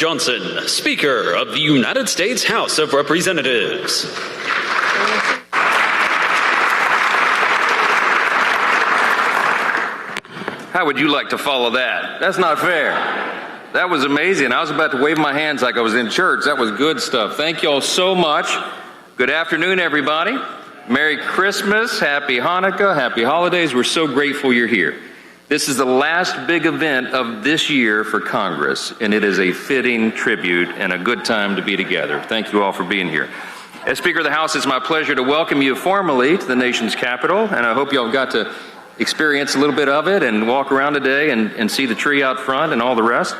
Johnson, Speaker of the United States House of Representatives. How would you like to follow that? That's not fair. That was amazing. I was about to wave my hands like I was in church. That was good stuff. Thank you all so much. Good afternoon, everybody. Merry Christmas, Happy Hanukkah, Happy Holidays. We're so grateful you're here. This is the last big event of this year for Congress, and it is a fitting tribute and a good time to be together. Thank you all for being here. As Speaker of the House, it's my pleasure to welcome you formally to the nation's capital, and I hope you all got to experience a little bit of it and walk around today and see the tree out front and all the rest.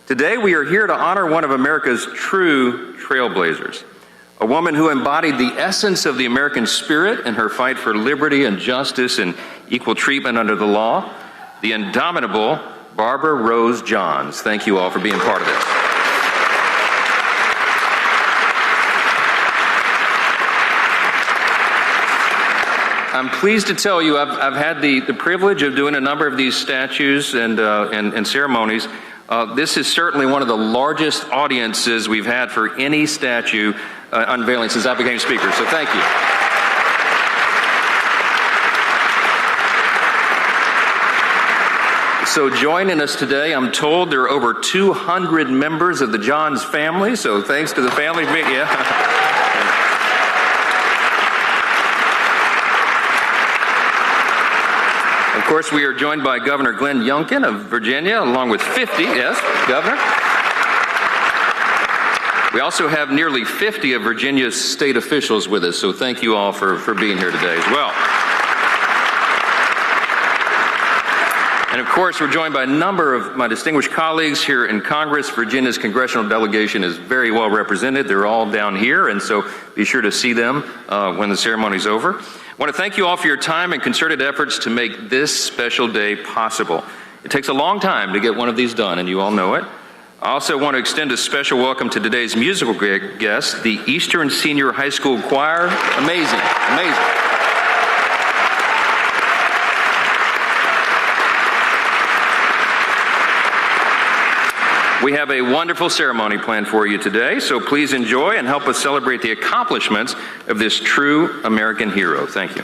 Today we are here to honor one of America's true trailblazers, a woman who embodied the essence of the American spirit in her fight for liberty and justice and equal treatment under the law, the indomitable Barbara Rose Johns. Thank you all for being part of this. I'm pleased to tell you I've had the privilege of doing a number of these statues and ceremonies. This is certainly one of the largest audiences we've had for any statue unveiling since I became Speaker, so thank you. So joining us today, I'm told there are over 200 members of the Johns family, so thanks to the family. Yeah. Of course, we are joined by Governor Glenn Youngkin of Virginia, along with 50, yes, Governor. We also have nearly 50 of Virginia's state officials with us, so thank you all for being here today as well. And of course, we're joined by a number of my distinguished colleagues here in Congress. Virginia's congressional delegation is very well represented. They're all down here, and so be sure to see them when the ceremony's over. I want to thank you all for your time and concerted efforts to make this special day possible. It takes a long time to get one of these done, and you all know it. I also want to extend a special welcome to today's musical guest, the Eastern Senior High School Choir. Amazing, amazing. We have a wonderful ceremony planned for you today, so please enjoy and help us celebrate the accomplishments of this true American hero. Thank you.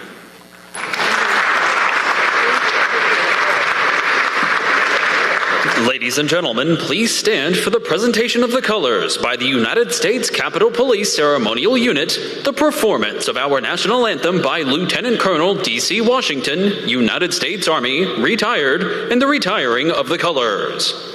Ladies and gentlemen, please stand for the presentation of the colors by the United States Capitol Police Ceremonial Unit, the performance of our national anthem by Lieutenant Colonel D.C. Washington, United States Army, retired, and the retiring of the colors.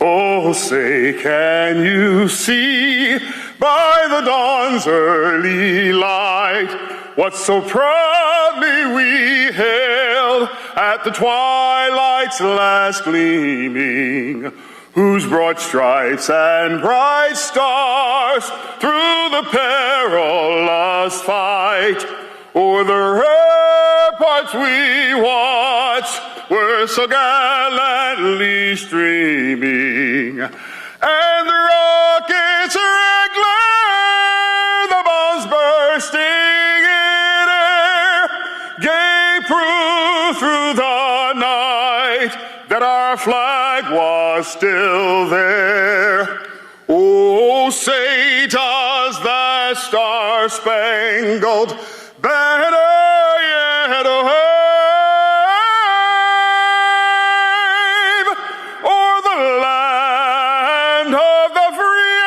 Oh, say, can you see by the dawn's early light what so proudly we hailed at the twilight's last gleaming, whose broad stripes and bright stars through the perilous fight o'er the ramparts we watched were so gallantly streaming, and the rockets' red glare, the bombs bursting in air, gave proof through the night that our flag was still there. Oh, say does the star-spangled banner yet wave o'er the land of the free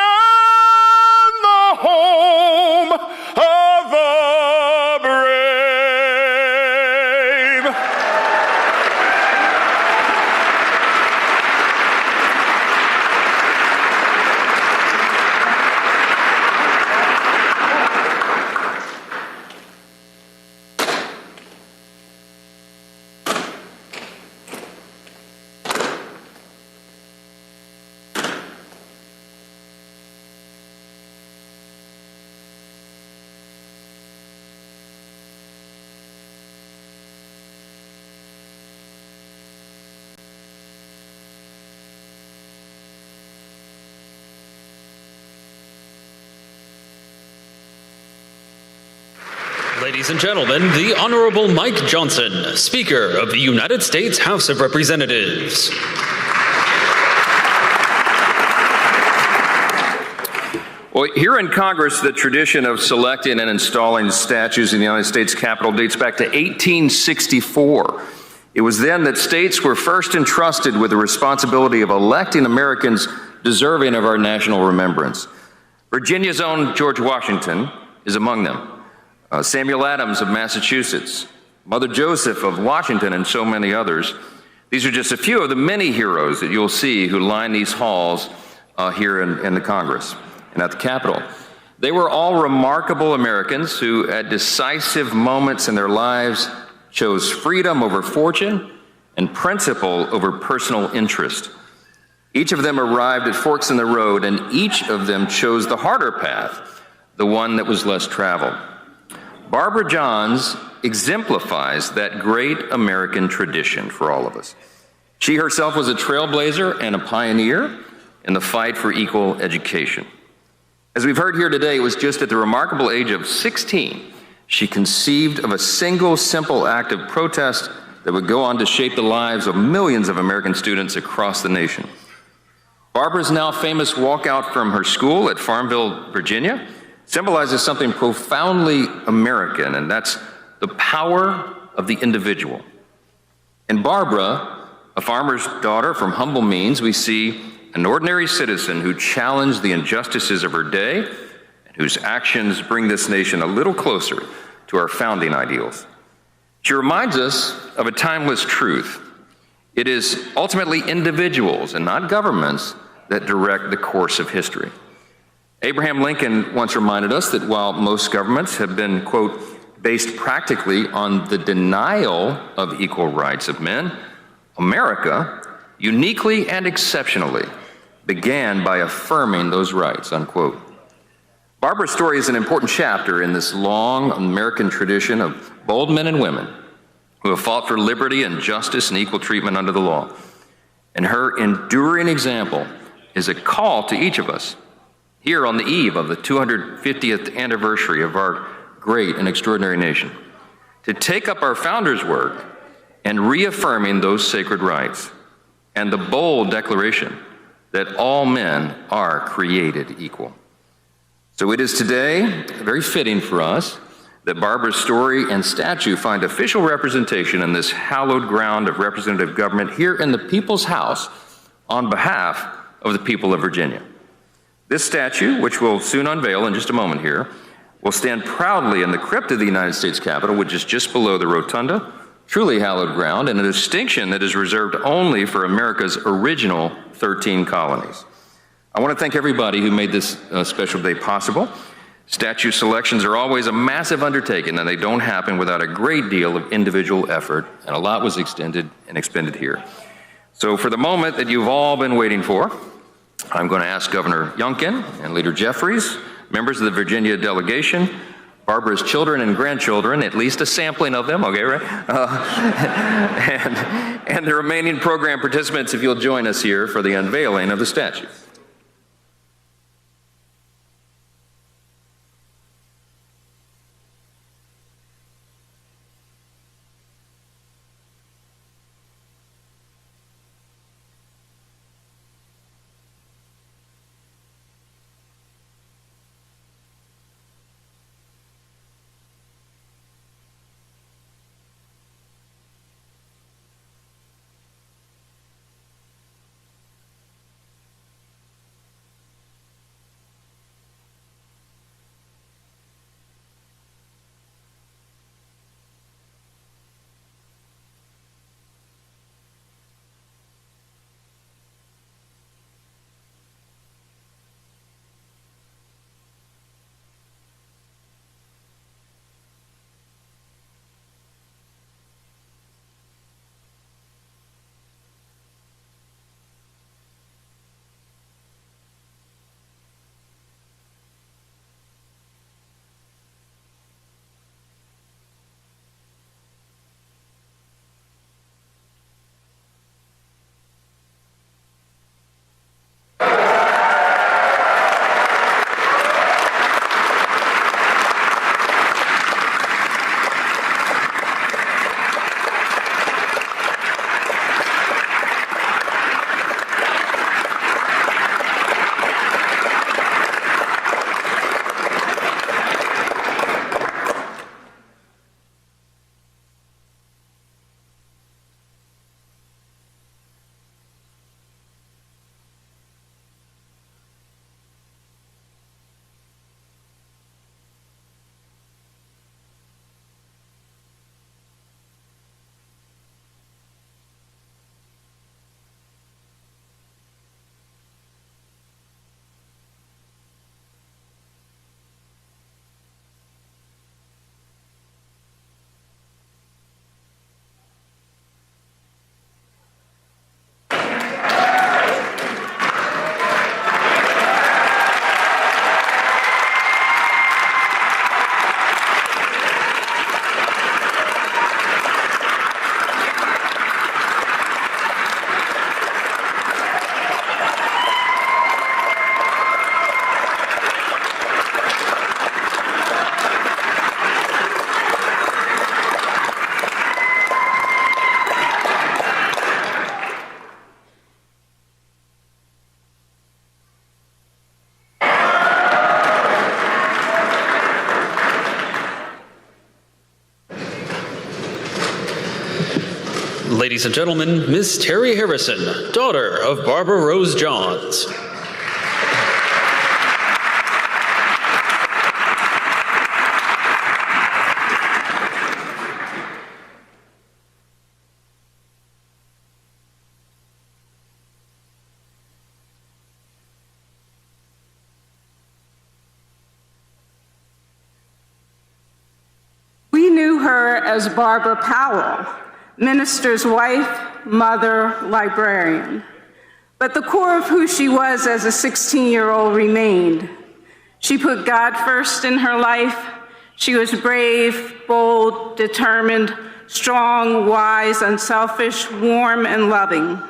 and the home of Ladies and gentlemen, the Honorable Mike Johnson, Speaker of the United States House of Representatives. Well, here in Congress, the tradition of selecting and installing statues in the United States Capitol dates back to 1864. It was then that states were first entrusted with the responsibility of electing Americans deserving of our national remembrance. Virginia's own George Washington is among them. Samuel Adams of Massachusetts, Mother Joseph of Washington, and so many others. These are just a few of the many heroes that you'll see who line these halls here in the Congress and at the Capitol. They were all remarkable Americans who, at decisive moments in their lives, chose freedom over fortune and principle over personal interest. Each of them arrived at forks in the road, and each of them chose the harder path, the one that was less traveled. Barbara Johns exemplifies that great American tradition for all of us. She herself was a trailblazer and a pioneer in the fight for equal education. As we've heard here today, it was just at the remarkable age of 16 she conceived of a single simple act of protest that would go on to shape the lives of millions of American students across the nation. Barbara's now famous walkout from her school at Farmville, Virginia, symbolizes something profoundly American, and that's the power of the individual. In Barbara, a farmer's daughter from humble means, we see an ordinary citizen who challenged the injustices of her day and whose actions bring this nation a little closer to our founding ideals. She reminds us of a timeless truth. It is ultimately individuals and not governments that direct the course of history. Abraham Lincoln once reminded us that while most governments have been, quote, based practically on the denial of equal rights of men, America, uniquely and exceptionally, began by affirming those rights, unquote. Barbara's story is an important chapter in this long American tradition of bold men and women who have fought for liberty and justice and equal treatment under the law. And her enduring example is a call to each of us here on the eve of the 250th anniversary of our great and extraordinary nation, to take up our founders' work and reaffirming those sacred rights and the bold declaration that all men are created equal. So it is today very fitting for us that Barbara's story and statue find official representation in this hallowed ground of representative government here in the People's House on behalf of the people of Virginia. This statue, which we'll soon unveil in just a moment here, will stand proudly in the crypt of the United States Capitol, which is just below the rotunda, truly hallowed ground, and a distinction that is reserved only for America's original 13 colonies. I want to thank everybody who made this special day possible. Statue selections are always a massive undertaking, and they don't happen without a great deal of individual effort, and a lot was extended and expended here. So for the moment that you've all been waiting for, I'm going to ask Governor Youngkin and Leader Jeffries, members of the Virginia delegation, Barbara's children and grandchildren, at least a sampling of them, okay, right? And the remaining program participants, if you'll join us here for the unveiling of the statue. Ladies and gentlemen, Miss Terry Harrison, daughter of Barbara Rose Johns. We knew her as Barbara Powell, minister's wife, mother, librarian. But the core of who she was as a 16-year-old remained. She put God first in her life. She was brave, bold, determined, strong, wise, unselfish, warm, and loving.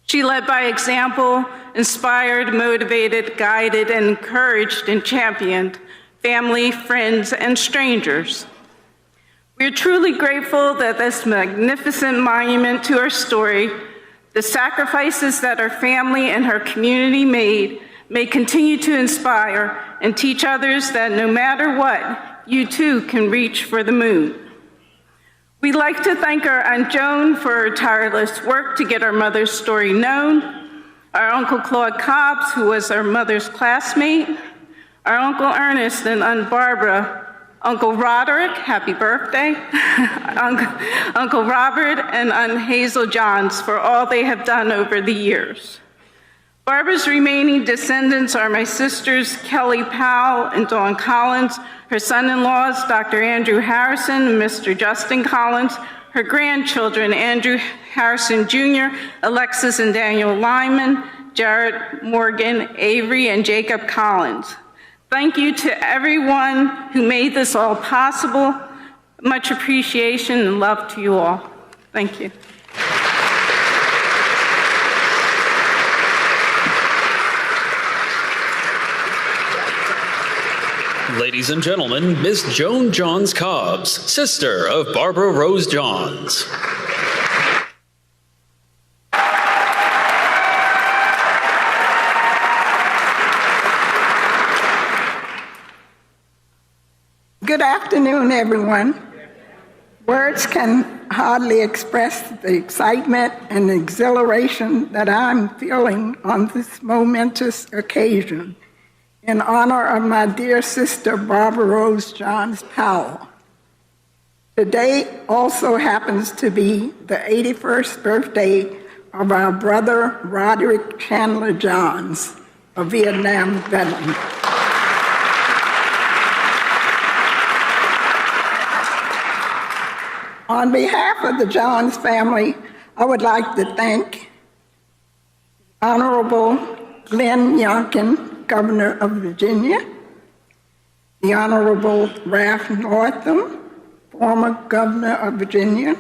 She led by example, inspired, motivated, guided, and encouraged and championed family, friends, and strangers. We are truly grateful that this magnificent monument to her story, the sacrifices that her family and her community made, may continue to inspire and teach others that no matter what, you too can reach for the moon. We'd like to thank our Aunt Joan for her tireless work to get our mother's story known, our Uncle Claude Cobbs, who was our mother's classmate, our Uncle Ernest and Aunt Barbara, Uncle Roderick, happy birthday, Uncle Robert and Aunt Hazel Johns for all they have done over the years. Barbara's remaining descendants are my sisters Kelly Powell and Dawn Collins, her son-in-laws Dr. Andrew Harrison and Mr. Justin Collins, her grandchildren Andrew Harrison Jr., Alexis and Daniel Lyman, Jared Morgan, Avery, and Jacob Collins. Thank you to everyone who made this all possible. Much appreciation and love to you all. Thank you. Ladies and gentlemen, Miss Joan Johns Cobbs, sister of Barbara Rose Johns. Good afternoon, everyone. Words can hardly express the excitement and exhilaration that I'm feeling on this momentous occasion in honor of my dear sister, Barbara Rose Johns Powell. Today also happens to be the 81st birthday of our brother, Roderick Chandler Johns, a Vietnam veteran. On behalf of the Johns family, I would like to thank Honorable Glenn Youngkin, Governor of Virginia, the Honorable Ralph Northam, former Governor of Virginia,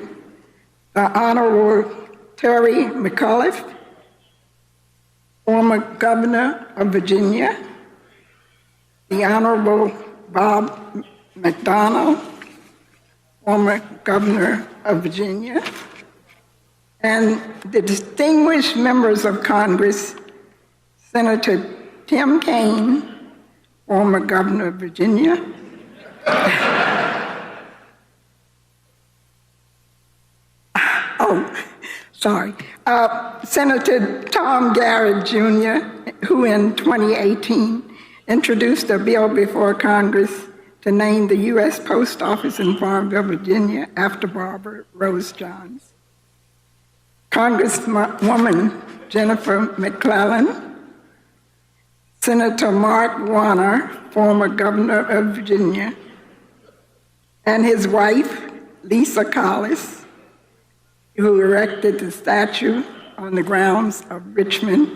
the Honorable Terry McAuliffe, former Governor of Virginia, the Honorable Bob McDonnell, former Governor of Virginia, and the distinguished members of Congress, Senator Tim Kaine, former Governor of Virginia, Senator Tom Garrett Jr., who in 2018 introduced a bill before Congress to name the U.S. Post Office in Farmville, Virginia, after Barbara Rose Johns. Congresswoman Jennifer McClellan, Senator Mark Warner, former Governor of Virginia, and his wife, Lisa Collis, who erected the statue on the grounds of Richmond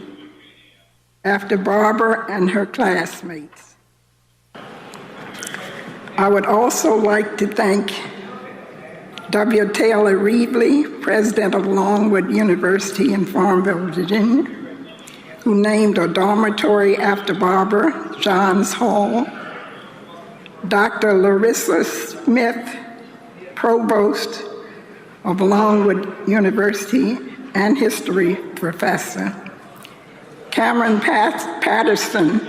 after Barbara and her classmates. I would also like to thank W. Taylor Reevely, president of Longwood University in Farmville, Virginia, who named a dormitory after Barbara, Johns Hall, Dr. Larissa Smith, provost of Longwood University and history professor, Cameron Patterson,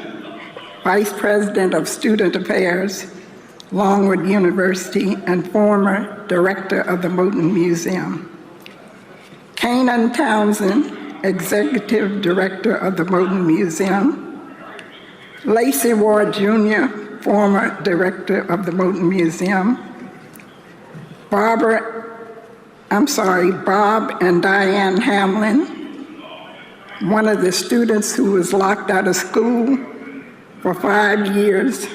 vice president of student affairs, Longwood University, and former director of the Moton Museum. Kanan Townsend, Executive Director of the Moton Museum, Lacey Ward Jr., former Director of the Moton Museum, Bob and Diane Hamlin, one of the students who was locked out of school for 5 years,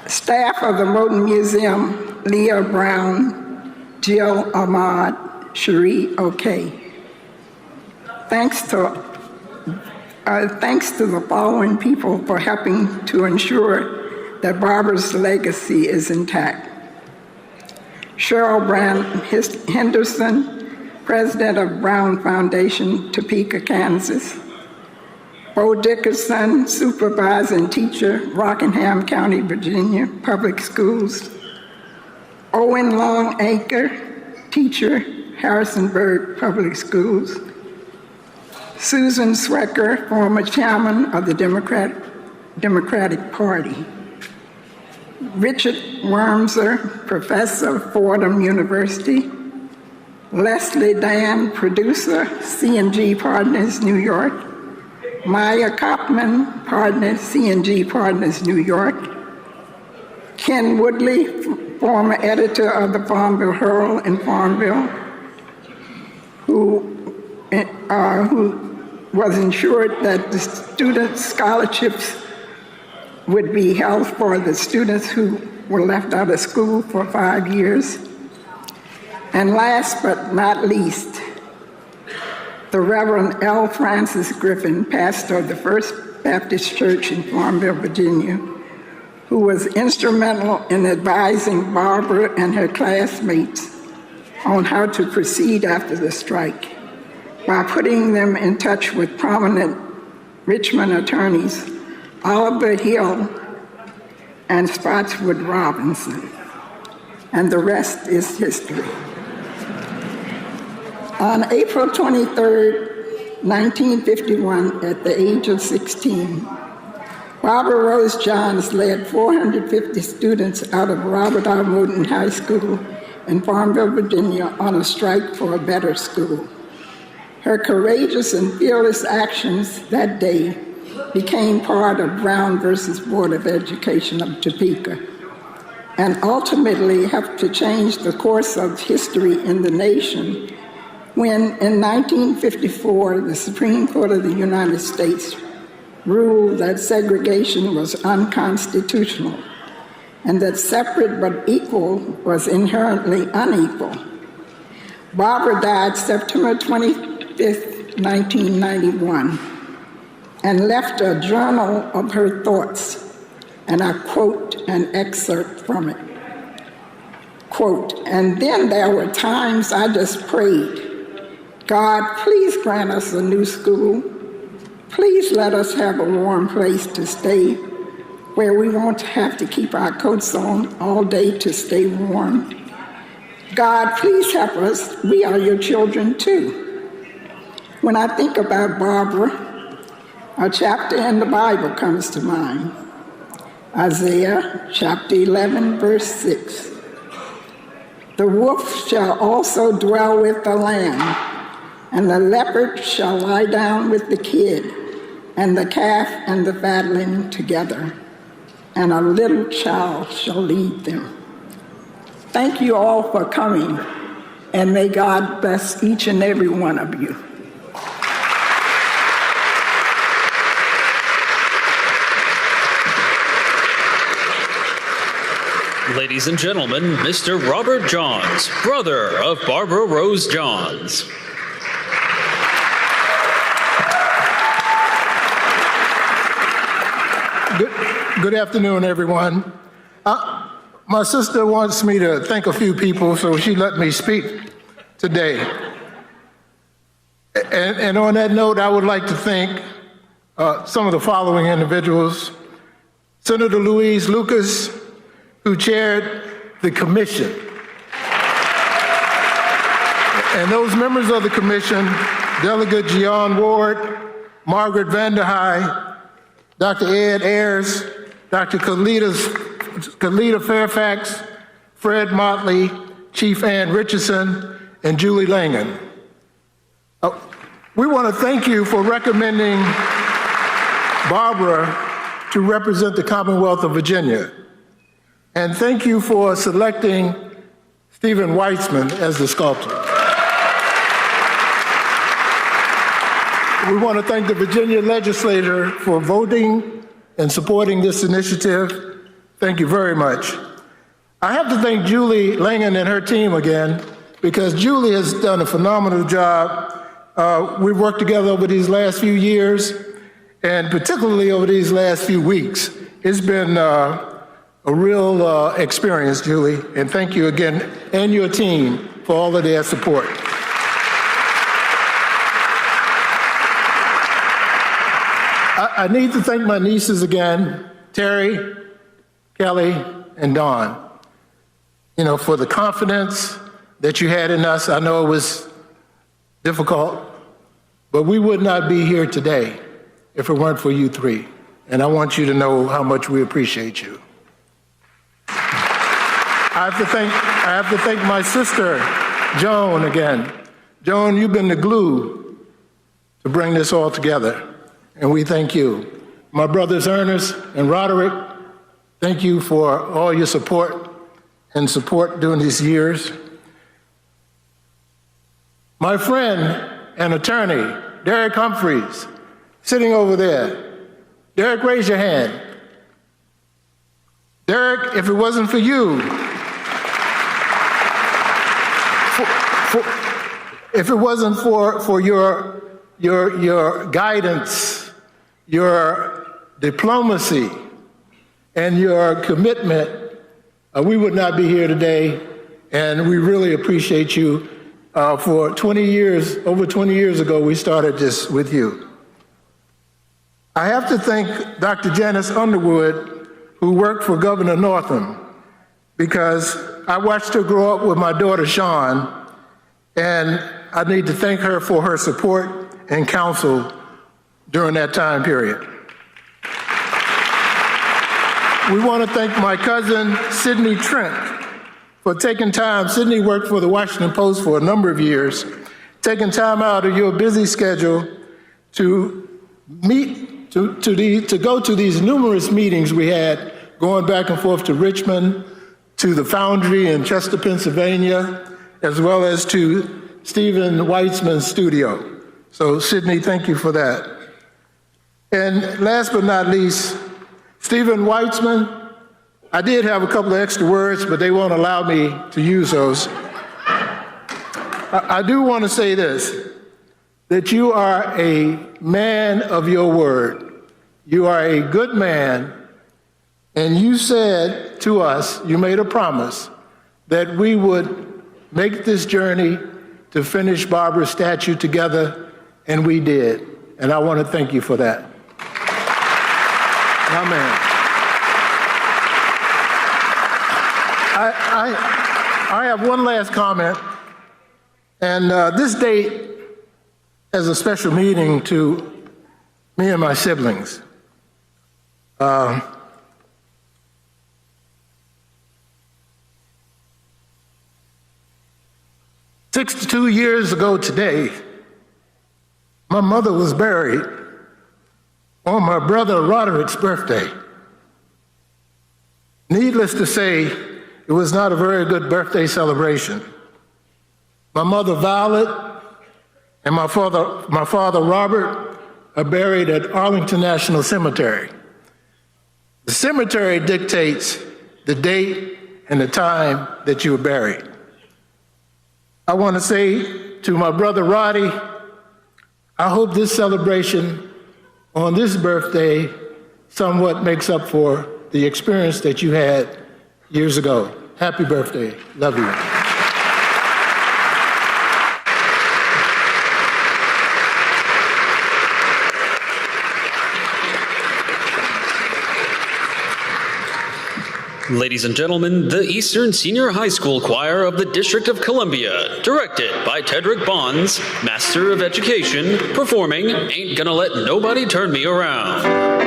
staff of the Moton Museum, Leah Brown, Jill Ahmad, Cherie O'Kay. Thanks to the following people for helping to ensure that Barbara's legacy is intact. Cheryl Brand Henderson, President of Brown Foundation, Topeka, Kansas. Bo Dickerson, Supervising Teacher, Rockingham County, Virginia, Public Schools. Owen Longacre, Teacher, Harrisonburg Public Schools. Susan Swecker, former Chairman of the Democratic Party. Richard Wormser, Professor, Fordham University. Leslie Dan, Producer, C&G Partners, New York. Maya Kopman, Partner, C&G Partners, New York. Ken Woodley, former editor of the Farmville Herald in Farmville, who was ensured that the student scholarships would be held for the students who were left out of school for 5 years. And last but not least, the Reverend L. Francis Griffin, pastor of the First Baptist Church in Farmville, Virginia, who was instrumental in advising Barbara and her classmates on how to proceed after the strike by putting them in touch with prominent Richmond attorneys, Oliver Hill and Spotswood Robinson. And the rest is history. On April 23, 1951, at the age of 16, Barbara Rose Johns led 450 students out of Robert R. Moton High School in Farmville, Virginia, on a strike for a better school. Her courageous and fearless actions that day became part of Brown versus Board of Education of Topeka, and ultimately helped to change the course of history in the nation when, in 1954, the Supreme Court of the United States ruled that segregation was unconstitutional and that separate but equal was inherently unequal. Barbara died September 25th, 1991, and left a journal of her thoughts, and I quote an excerpt from it. Quote, "And then there were times I just prayed, God, please grant us a new school. Please let us have a warm place to stay where we won't have to keep our coats on all day to stay warm. God, please help us. We are your children too." When I think about Barbara, a chapter in the Bible comes to mind. Isaiah chapter 11, verse 6. "The wolf shall also dwell with the lamb, and the leopard shall lie down with the kid, and the calf and the fatling together, and a little child shall lead them." Thank you all for coming, and may God bless each and every one of you. Ladies and gentlemen, Mr. Robert Johns, brother of Barbara Rose Johns. Good afternoon, everyone. My sister wants me to thank a few people, so she let me speak today. And on that note, I would like to thank some of the following individuals. Senator Louise Lucas, who chaired the commission. And those members of the commission, Delegate Gian Ward, Margaret Vanderhei, Dr. Ed Ayers, Dr. Kalita Fairfax, Fred Motley, Chief Ann Richardson, and Julie Langan. We want to thank you for recommending Barbara to represent the Commonwealth of Virginia. And thank you for selecting Stephen Weitzman as the sculptor. We want to thank the Virginia legislature for voting and supporting this initiative. Thank you very much. I have to thank Julie Langan and her team again, because Julie has done a phenomenal job. We've worked together over these last few years, and particularly over these last few weeks. It's been a real experience, Julie, and thank you again, and your team, for all of their support. I need to thank my nieces again, Terry, Kelly, and Dawn, for the confidence that you had in us. I know it was difficult, but we would not be here today if it weren't for you three. And I want you to know how much we appreciate you. I have to thank my sister, Joan, again. Joan, you've been the glue to bring this all together, and we thank you. My brothers Ernest and Roderick, thank you for all your support during these years. My friend and attorney, Derek Humphreys, sitting over there. Derek, raise your hand. Derek, if it wasn't for you, if it wasn't for your guidance, your diplomacy, and your commitment, we would not be here today, and we really appreciate you. For 20 years, over 20 years ago, we started this with you. I have to thank Dr. Janice Underwood, who worked for Governor Northam, because I watched her grow up with my daughter, Sean, and I need to thank her for her support and counsel during that time period. We want to thank my cousin, Sidney Trent, for taking time. Sidney worked for the Washington Post for a number of years, taking time out of your busy schedule to go to these numerous meetings we had, going back and forth to Richmond, to the Foundry in Chester, Pennsylvania, as well as to Stephen Weitzman's studio. So Sidney, thank you for that. And last but not least, Stephen Weitzman, I did have a couple of extra words, but they won't allow me to use those. I do want to say this, that you are a man of your word. You are a good man, and you said to us, you made a promise, that we would make this journey to finish Barbara's statue together, and we did. And I want to thank you for that. Amen. I have one last comment, and this date has a special meaning to me and my siblings. 62 years ago today, my mother was buried on my brother Roderick's birthday. Needless to say, it was not a very good birthday celebration. My mother Violet and my father Robert are buried at Arlington National Cemetery. The cemetery dictates the date and the time that you were buried. I want to say to my brother Roddy, I hope this celebration on this birthday somewhat makes up for the experience that you had years ago. Happy birthday. Love you. Ladies and gentlemen, the Eastern Senior High School Choir of the District of Columbia, directed by Tedrick Bonds, Master of Education, performing Ain't Gonna Let Nobody Turn Me Around.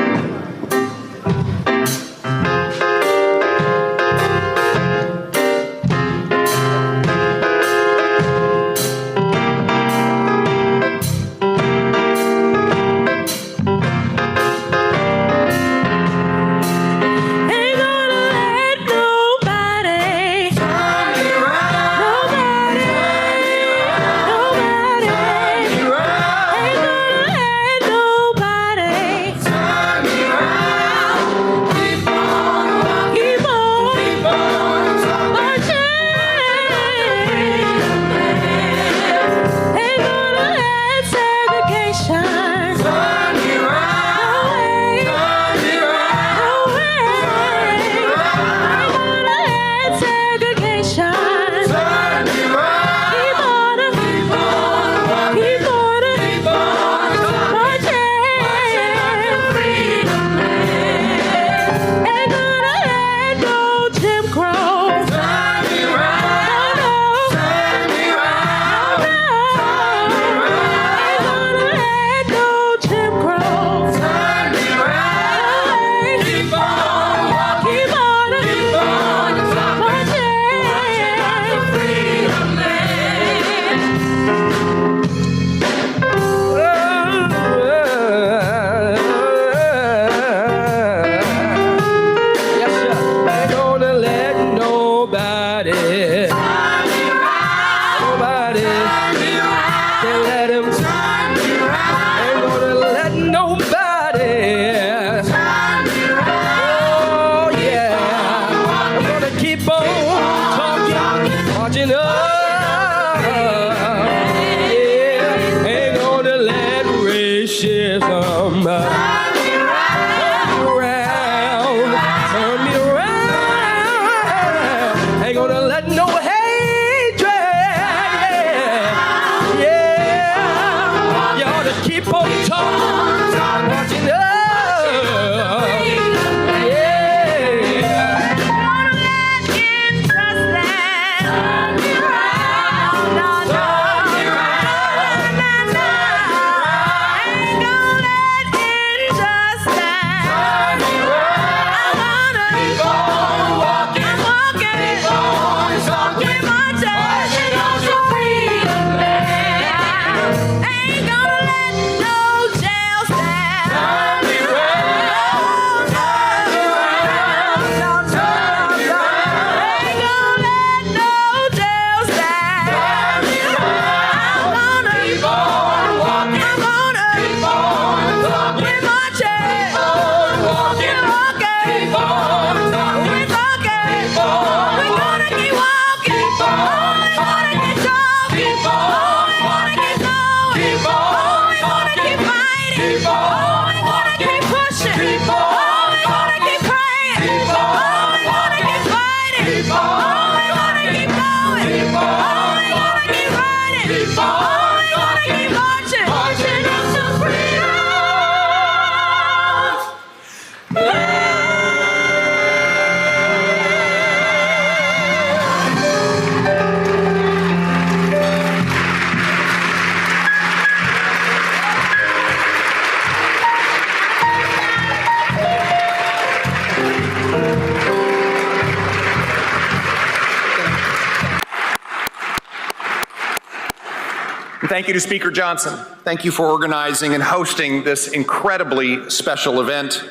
And thank you to Speaker Johnson. Thank you for organizing and hosting this incredibly special event.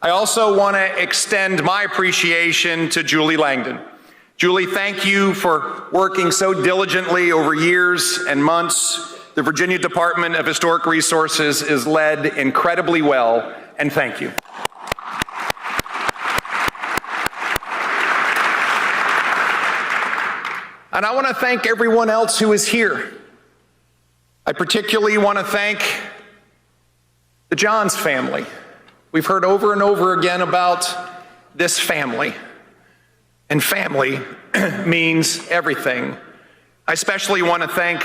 I also want to extend my appreciation to Julie Langdon. Julie, thank you for working so diligently over years and months. The Virginia Department of Historic Resources is led incredibly well, and thank you. And I want to thank everyone else who is here. I particularly want to thank the Johns family. We've heard over and over again about this family. And family means everything. I especially want to thank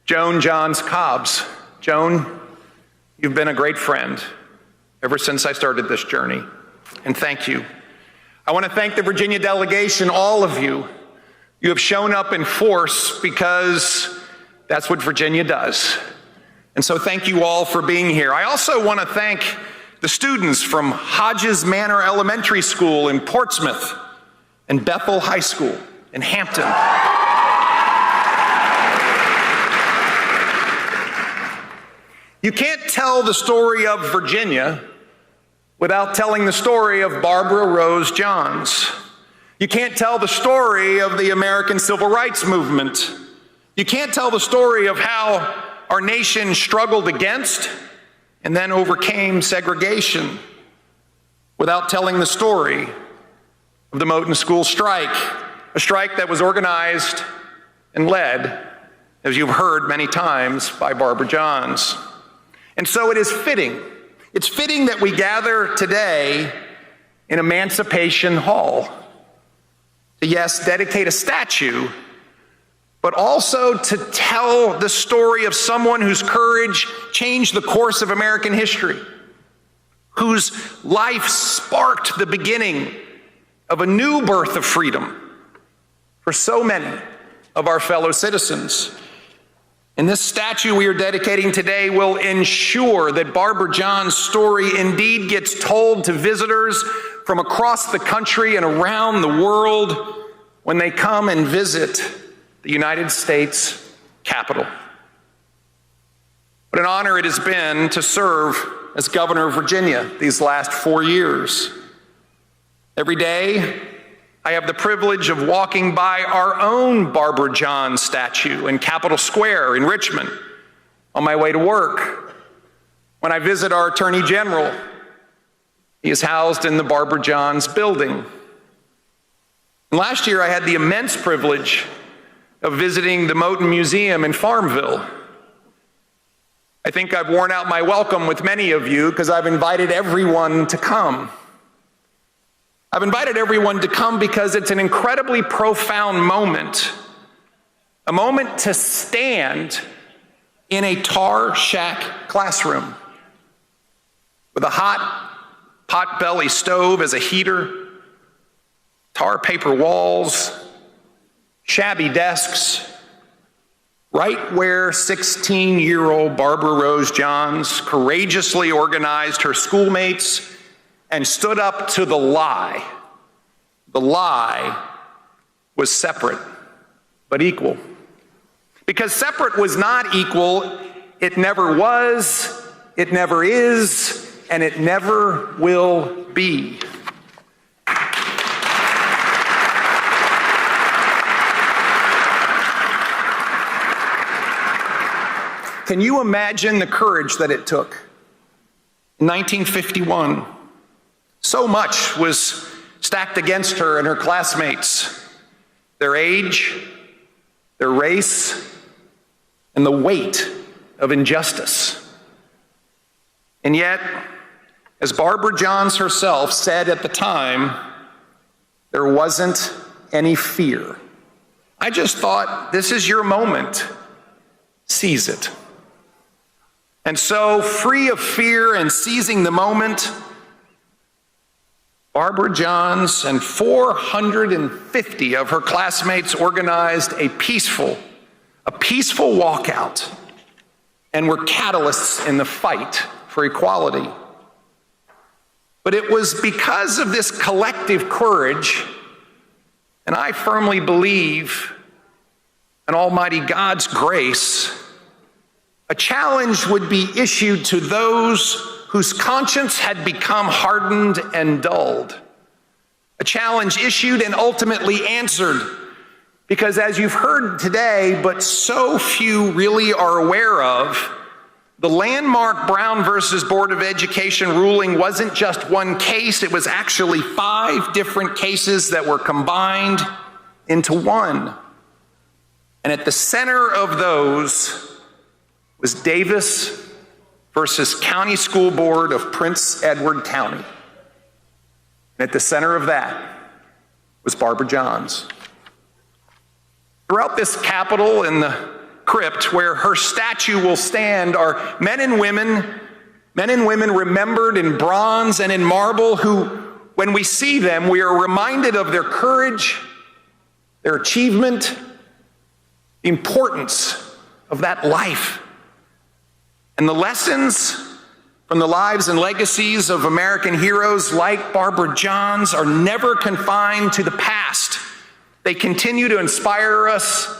Joan Johns Cobbs. Joan, you've been a great friend ever since I started this journey. And thank you. I want to thank the Virginia delegation, all of you. You have shown up in force because that's what Virginia does. And so thank you all for being here. I also want to thank the students from Hodges Manor Elementary School in Portsmouth and Bethel High School in Hampton. You can't tell the story of Virginia without telling the story of Barbara Rose Johns. You can't tell the story of the American Civil Rights Movement. You can't tell the story of how our nation struggled against and then overcame segregation without telling the story of the Moton School strike, a strike that was organized and led, as you've heard many times, by Barbara Johns. And so it is fitting. It's fitting that we gather today in Emancipation Hall to, yes, dedicate a statue, but also to tell the story of someone whose courage changed the course of American history, whose life sparked the beginning of a new birth of freedom for so many of our fellow citizens. And this statue we are dedicating today will ensure that Barbara Johns' story indeed gets told to visitors from across the country and around the world when they come and visit the United States Capitol. What an honor it has been to serve as governor of Virginia these last 4 years. Every day, I have the privilege of walking by our own Barbara Johns statue in Capitol Square in Richmond on my way to work. When I visit our Attorney General, he is housed in the Barbara Johns building. And last year, I had the immense privilege of visiting the Moton Museum in Farmville. I think I've worn out my welcome with many of you because I've invited everyone to come. I've invited everyone to come because it's an incredibly profound moment, a moment to stand in a tar shack classroom with a hot potbelly stove as a heater, tar paper walls, shabby desks, right where 16-year-old Barbara Rose Johns courageously organized her schoolmates and stood up to the lie. The lie was separate, but equal. Because separate was not equal, it never was, it never is, and it never will be. Can you imagine the courage that it took? In 1951, so much was stacked against her and her classmates: their age, their race, and the weight of injustice. And yet, as Barbara Johns herself said at the time, there wasn't any fear. I just thought, this is your moment. Seize it. And so, free of fear and seizing the moment, Barbara Johns and 450 of her classmates organized a peaceful walkout and were catalysts in the fight for equality. But it was because of this collective courage, and I firmly believe in Almighty God's grace, A challenge would be issued to those whose conscience had become hardened and dulled. A challenge issued and ultimately answered, because as you've heard today, but so few really are aware of, the landmark Brown versus Board of Education ruling wasn't just one case, it was actually 5 different cases that were combined into one. And at the center of those was Davis versus County School Board of Prince Edward County. And at the center of that was Barbara Johns. Throughout this Capitol and the crypt where her statue will stand are men and women remembered in bronze and in marble who, when we see them, we are reminded of their courage, their achievement, the importance of that life. And the lessons from the lives and legacies of American heroes like Barbara Johns are never confined to the past. They continue to inspire us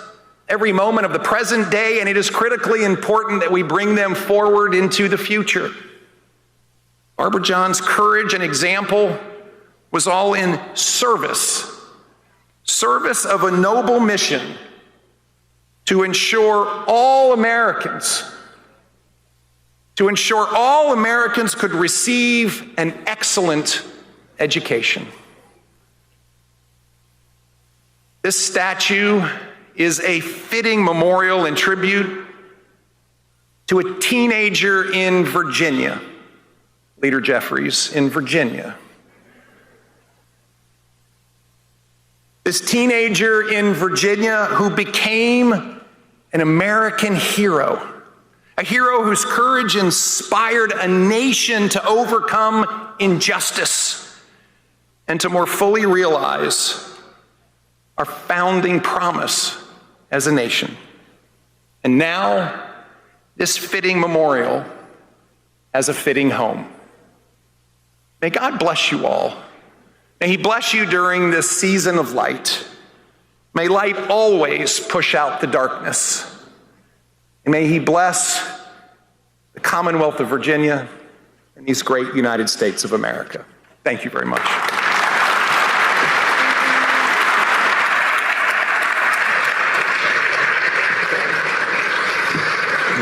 every moment of the present day, and it is critically important that we bring them forward into the future. Barbara Johns' courage and example was all in service of a noble mission to ensure all Americans could receive an excellent education. This statue is a fitting memorial and tribute to a teenager in Virginia, Leader Jeffries in Virginia. This teenager in Virginia who became an American hero, a hero whose courage inspired a nation to overcome injustice and to more fully realize our founding promise as a nation. And now, this fitting memorial as a fitting home. May God bless you all. May He bless you during this season of light. May light always push out the darkness. And may He bless the Commonwealth of Virginia and these great United States of America. Thank you very much.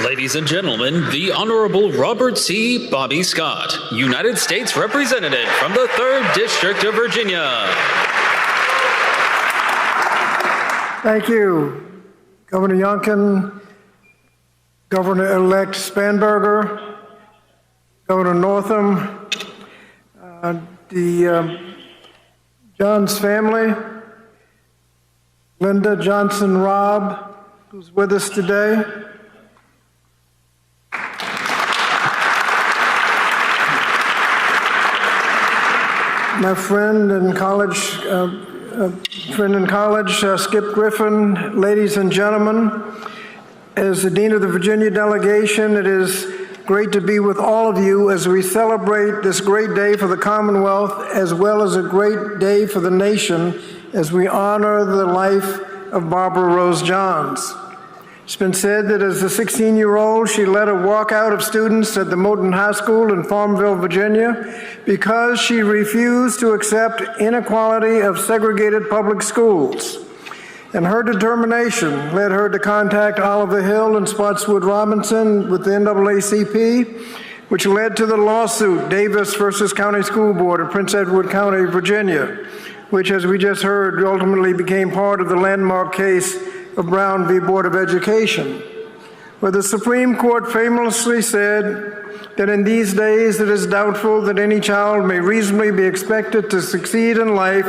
Ladies and gentlemen, the Honorable Robert C. Bobby Scott, United States Representative from the 3rd District of Virginia. Thank you, Governor Youngkin, Governor-elect Spanberger, Governor Northam, the Johns family, Linda Johnson Robb, who's with us today, my friend in college, Skip Griffin, ladies and gentlemen. As the Dean of the Virginia delegation, it is great to be with all of you as we celebrate this great day for the Commonwealth, as well as a great day for the nation, as we honor the life of Barbara Rose Johns. It's been said that as a 16-year-old, she led a walkout of students at the Moton High School in Farmville, Virginia, because she refused to accept inequality of segregated public schools. And her determination led her to contact Oliver Hill and Spotswood Robinson with the NAACP, which led to the lawsuit, Davis versus County School Board of Prince Edward County, Virginia, which, as we just heard, ultimately became part of the landmark case of Brown v. Board of Education, where the Supreme Court famously said that in these days it is doubtful that any child may reasonably be expected to succeed in life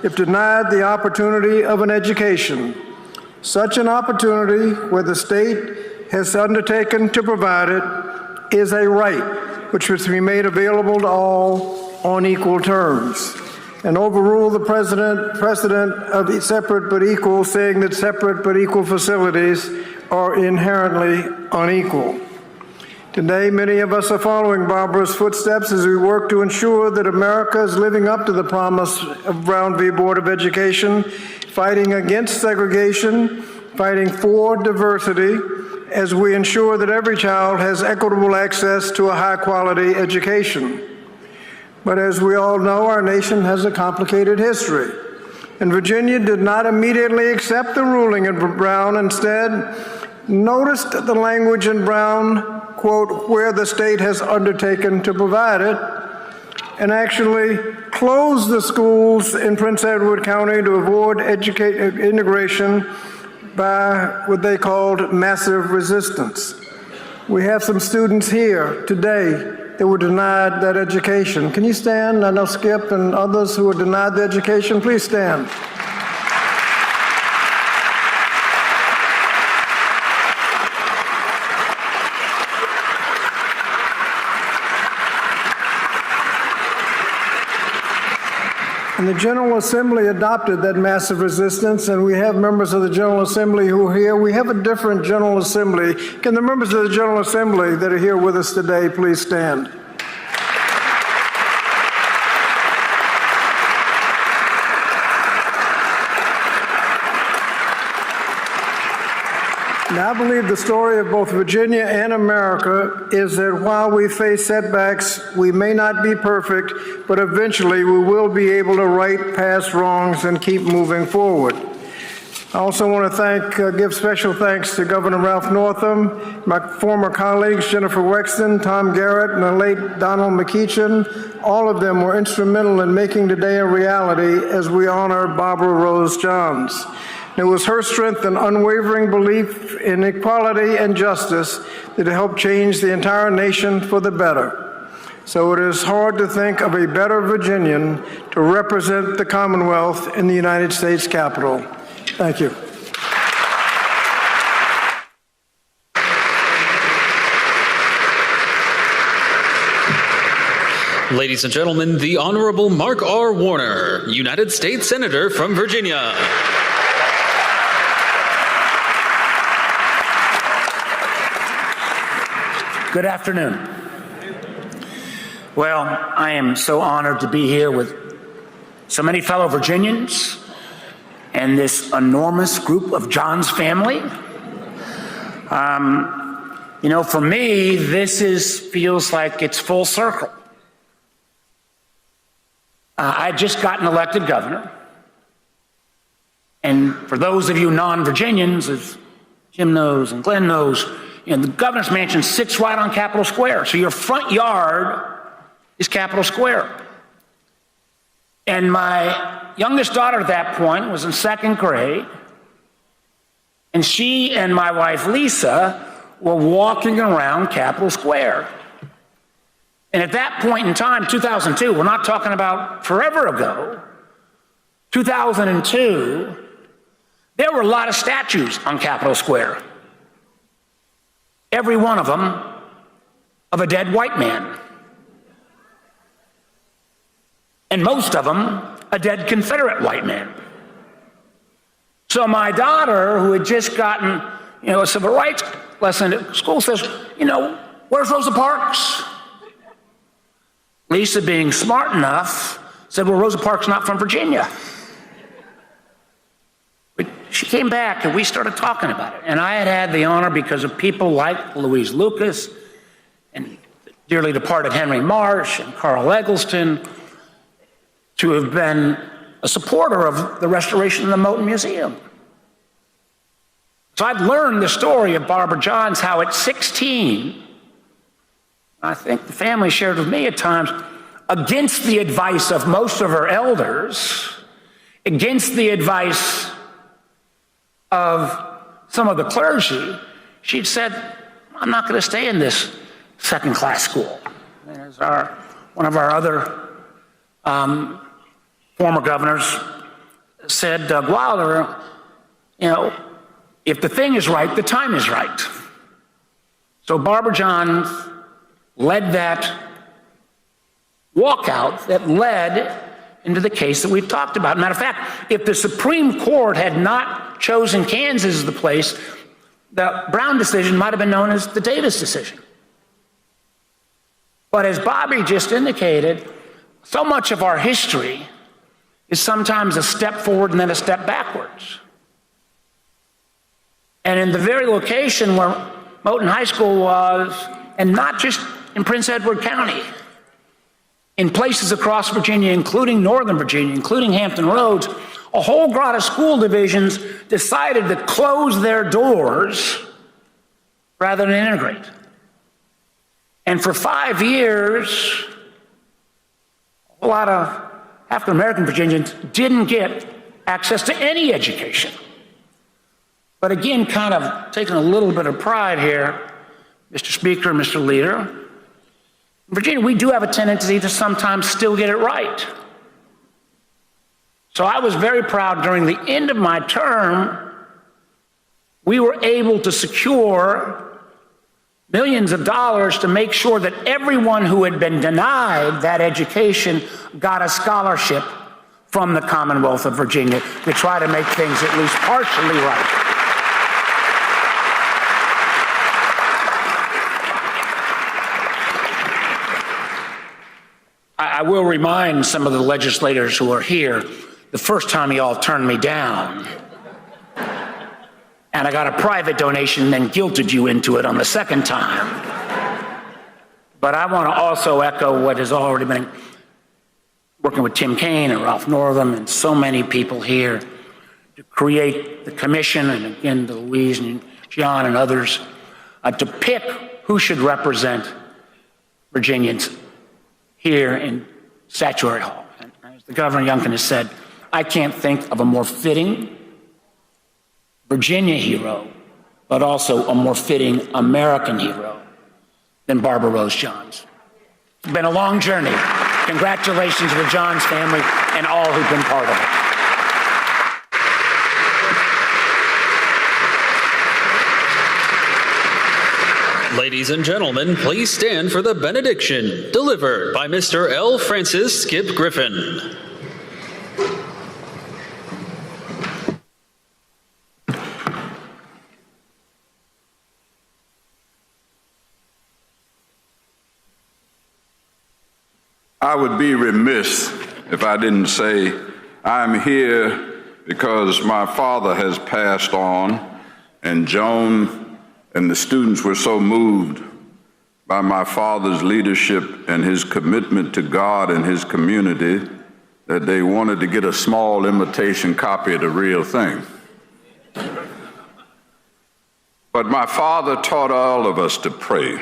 if denied the opportunity of an education. Such an opportunity, where the state has undertaken to provide it, is a right which must be made available to all on equal terms, and overrule the precedent of separate but equal, saying that separate but equal facilities are inherently unequal. Today, many of us are following Barbara's footsteps as we work to ensure that America is living up to the promise of Brown v. Board of Education, fighting against segregation, fighting for diversity, as we ensure that every child has equitable access to a high-quality education. But as we all know, our nation has a complicated history. And Virginia did not immediately accept the ruling in Brown. Instead, noticed the language in Brown, quote, where the state has undertaken to provide it, and actually closed the schools in Prince Edward County to avoid integration by what they called massive resistance. We have some students here today that were denied that education. Can you stand? I know Skip and others who were denied the education, please stand. And the General Assembly adopted that massive resistance, and we have members of the General Assembly who are here. We have a different General Assembly. Can the members of the General Assembly that are here with us today please stand? Now, I believe the story of both Virginia and America is that while we face setbacks, we may not be perfect, but eventually we will be able to right past wrongs and keep moving forward. I also want to give special thanks to Governor Ralph Northam, my former colleagues Jennifer Wexton, Tom Garrett, and the late Donald McEachin. All of them were instrumental in making today a reality as we honor Barbara Rose Johns. It was her strength and unwavering belief in equality and justice that helped change the entire nation for the better. So it is hard to think of a better Virginian to represent the Commonwealth in the United States Capitol. Thank you. Ladies and gentlemen, the Honorable Mark R. Warner, United States Senator from Virginia. Good afternoon. Well, I am so honored to be here with so many fellow Virginians and this enormous group of John's family. You know, for me, this feels like it's full circle. I just gotten elected governor. And for those of you non-Virginians, as Jim knows and Glenn knows, you know, the governor's mansion sits right on Capitol Square. So your front yard is Capitol Square. And my youngest daughter at that point was in second grade. And she and my wife, Lisa, were walking around Capitol Square. And at that point in time, 2002, we're not talking about forever ago, 2002, there were a lot of statues on Capitol Square. Every one of them of a dead white man. And most of them a dead Confederate white man. So my daughter, who had just gotten, you know, a civil rights lesson at school, says, you know, where's Rosa Parks? Lisa, being smart enough, said, well, Rosa Parks not from Virginia. But she came back and we started talking about it. And I had the honor, because of people like Louise Lucas and dearly departed Henry Marsh and Carl Eggleston, to have been a supporter of the restoration of the Moton Museum. So I've learned the story of Barbara Johns, how at 16, I think the family shared with me at times, against the advice of most of her elders, against the advice of some of the clergy, she'd said, I'm not going to stay in this second-class school. And as one of our other former governors said, Doug Wilder, you know, if the thing is right, the time is right. So Barbara Johns led that walkout that led into the case that we've talked about. Matter of fact, if the Supreme Court had not chosen Kansas as the place, the Brown decision might have been known as the Davis decision. But as Bobby just indicated, so much of our history is sometimes a step forward and then a step backwards. And in the very location where Moton High School was, and not just in Prince Edward County, in places across Virginia, including Northern Virginia, including Hampton Roads, a whole lot of school divisions decided to close their doors rather than integrate. And for 5 years, a lot of African-American Virginians didn't get access to any education. But again, kind of taking a little bit of pride here, Mr. Speaker, Mr. Leader, in Virginia, we do have a tendency to sometimes still get it right. So I was very proud during the end of my term, we were able to secure millions of dollars to make sure that everyone who had been denied that education got a scholarship from the Commonwealth of Virginia to try to make things at least partially right. I will remind some of the legislators who are here, the first time y'all turned me down, and I got a private donation and then guilted you into it on the second time. But I want to also echo what has already been working with Tim Kaine and Ralph Northam and so many people here to create the commission, and again to Louise and John and others, to pick who should represent Virginians here in Statuary Hall. And as the Governor Youngkin has said, I can't think of a more fitting Virginia hero, but also a more fitting American hero than Barbara Rose Johns. It's been a long journey. Congratulations to the Johns family and all who've been part of it. Ladies and gentlemen, please stand for the benediction delivered by Mr. L. Francis Skip Griffin. I would be remiss if I didn't say I'm here because my father has passed on, and Joan and the students were so moved by my father's leadership and his commitment to God and his community that they wanted to get a small imitation copy of the real thing. But my father taught all of us to pray.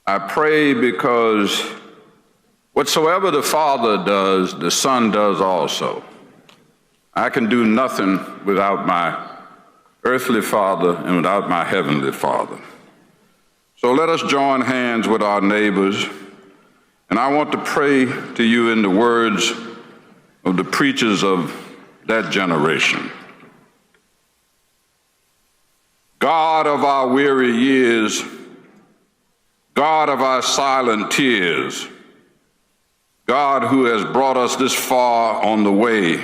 I pray because whatsoever the Father does, the Son does also. I can do nothing without my earthly father and without my heavenly Father. So let us join hands with our neighbors, and I want to pray to you in the words of the preachers of that generation. God of our weary years, God of our silent tears, God who has brought us this far on the way,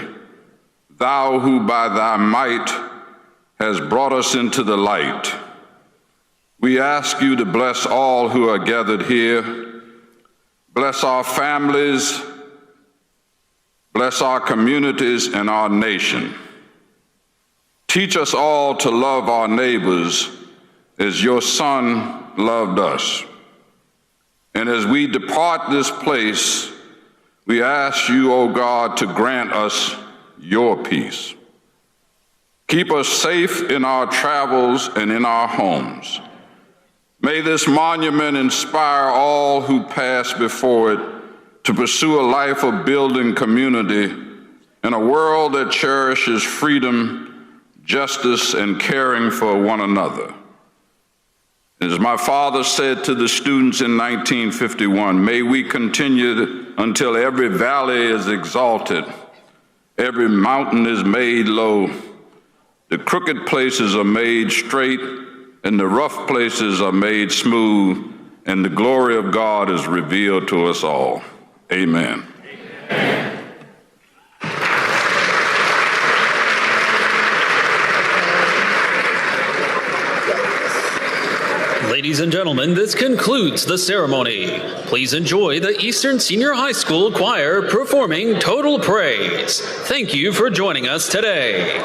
thou who by thy might has brought us into the light, we ask you to bless all who are gathered here, bless our families, bless our communities and our nation. Teach us all to love our neighbors as your Son loved us. And as we depart this place, we ask you, O God, to grant us your peace. Keep us safe in our travels and in our homes. May this monument inspire all who pass before it to pursue a life of building community in a world that cherishes freedom, justice, and caring for one another. As my father said to the students in 1951, may we continue until every valley is exalted, every mountain is made low, the crooked places are made straight, and the rough places are made smooth, and the glory of God is revealed to us all. Amen. Amen. Ladies and gentlemen, this concludes the ceremony. Please enjoy the Eastern Senior High School Choir performing Total Praise. Thank you for joining us today.